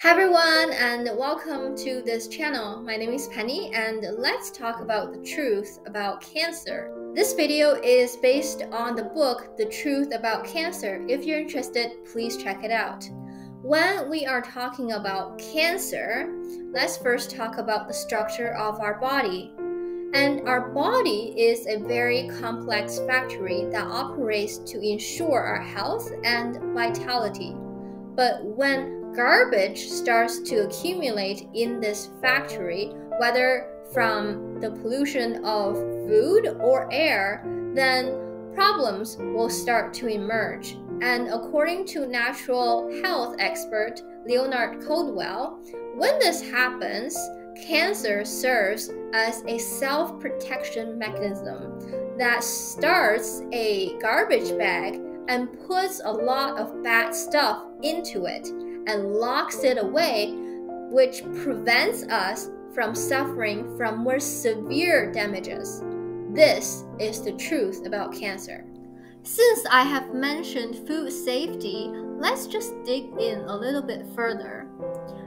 Hi everyone and welcome to this channel. My name is Penny and let's talk about the truth about cancer. This video is based on the book The Truth About Cancer. If you're interested, please check it out. When we are talking about cancer, let's first talk about the structure of our body. And our body is a very complex factory that operates to ensure our health and vitality. But when garbage starts to accumulate in this factory, whether from the pollution of food or air, then problems will start to emerge. And according to natural health expert Leonard Coldwell, when this happens, cancer serves as a self-protection mechanism that starts a garbage bag and puts a lot of bad stuff into it and locks it away, which prevents us from suffering from more severe damages. This is the truth about cancer. Since I have mentioned food safety, let's just dig in a little bit further.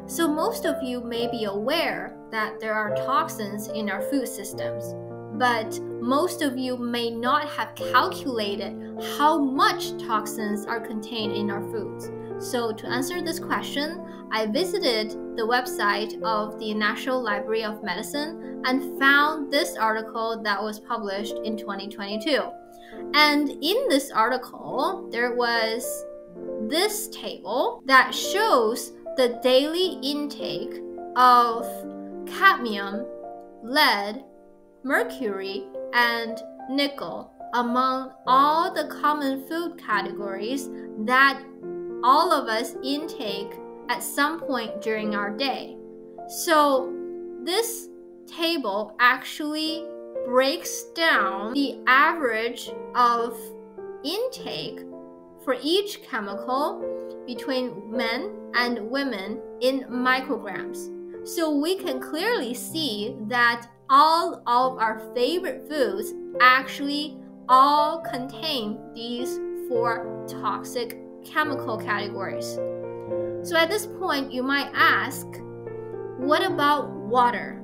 So most of you may be aware that there are toxins in our food systems, but most of you may not have calculated how much toxins are contained in our foods. So to answer this question, I visited the website of the National Library of Medicine and found this article that was published in 2022. And in this article, there was this table that shows the daily intake of cadmium, lead, mercury, and nickel among all the common food categories that all of us intake at some point during our day. So this table actually breaks down the average of intake for each chemical between men and women in micrograms. So we can clearly see that all of our favorite foods actually all contain these four toxic chemical categories. So at this point, you might ask, what about water?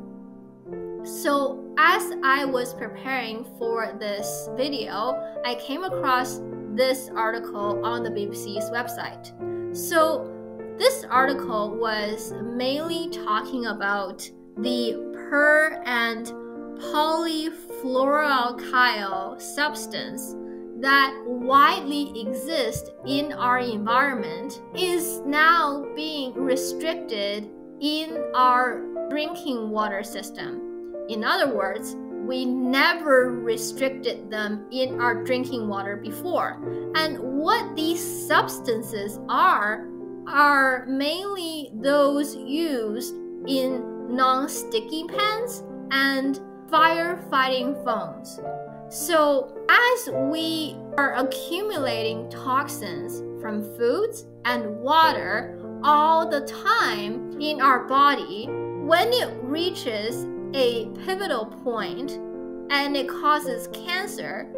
So as I was preparing for this video, I came across this article on the BBC's website. So this article was mainly talking about the per- and polyfluoroalkyl substance that widely exists in our environment is now being restricted in our drinking water system. In other words, we never restricted them in our drinking water before. And what these substances are mainly those used in non-sticky pans and firefighting foams. So as we are accumulating toxins from foods and water all the time in our body, when it reaches a pivotal point and it causes cancer,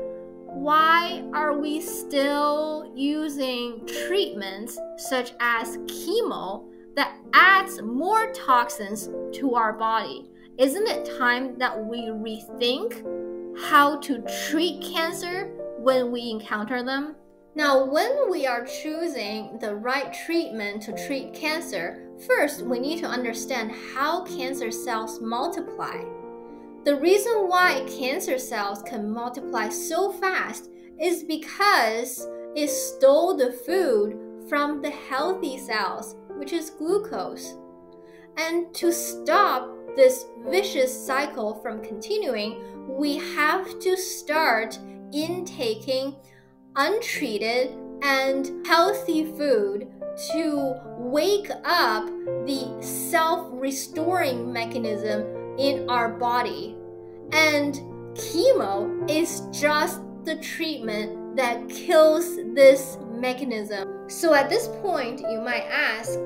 why are we still using treatments such as chemo that adds more toxins to our body? Isn't it time that we rethink how to treat cancer when we encounter them? Now, when we are choosing the right treatment to treat cancer, first we need to understand how cancer cells multiply. The reason why cancer cells can multiply so fast is because it stole the food from the healthy cells, which is glucose. And to stop this vicious cycle from continuing, we have to start intaking untreated and healthy food to wake up the self-restoring mechanism in our body. And chemo is just the treatment that kills this mechanism. So at this point, you might ask,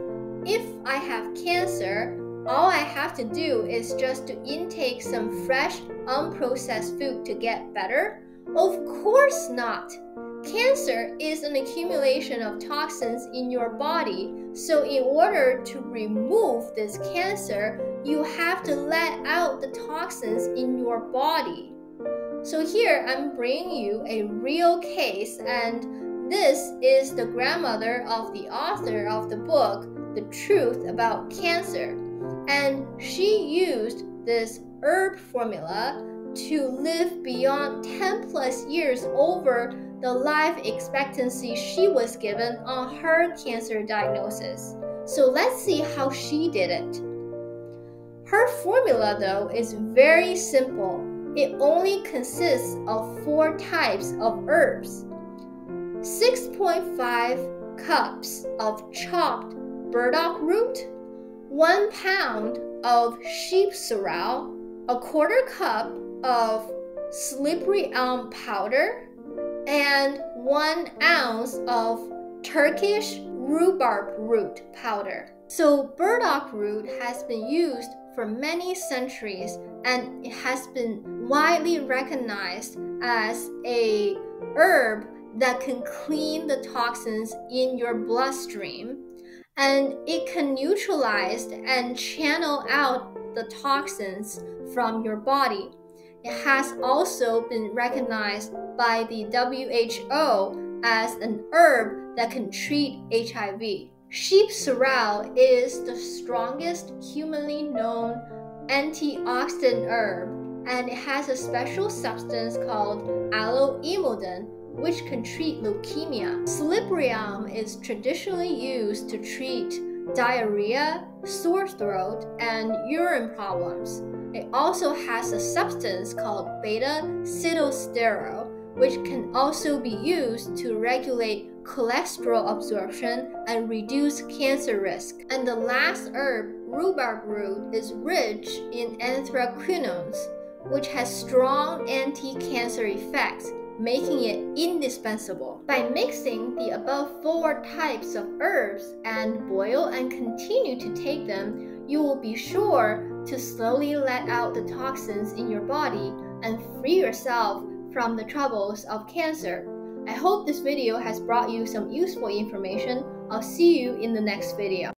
if I have cancer, all I have to do is just to intake some fresh, unprocessed food to get better? Of course not. Cancer is an accumulation of toxins in your body, so in order to remove this cancer, you have to let out the toxins in your body. So here I'm bringing you a real case, and this is the grandmother of the author of the book, The Truth About Cancer. And she used this herb formula to live beyond 10 plus years over the life expectancy she was given on her cancer diagnosis. So let's see how she did it. Her formula, though, is very simple. It only consists of 4 types of herbs. 6.5 cups of chopped burdock root, 1 pound of sheep sorrel, 1/4 cup of slippery elm powder, and 1 ounce of Turkish rhubarb root powder. So burdock root has been used for many centuries, and it has been widely recognized as a herb that can clean the toxins in your bloodstream, and it can neutralize and channel out the toxins from your body. It has also been recognized by the WHO as an herb that can treat HIV. Sheep sorrel is the strongest humanly known antioxidant herb, and it has a special substance called alloimodin, which can treat leukemia. Slippery elm is traditionally used to treat diarrhea, sore throat, and urine problems. It also has a substance called beta-sitosterol, which can also be used to regulate cholesterol absorption and reduce cancer risk. And the last herb, rhubarb root, is rich in anthraquinones, which has strong anti-cancer effects, making it indispensable. By mixing the above 4 types of herbs and boil and continue to take them, you will be sure to slowly let out the toxins in your body and free yourself from the troubles of cancer. I hope this video has brought you some useful information. I'll see you in the next video.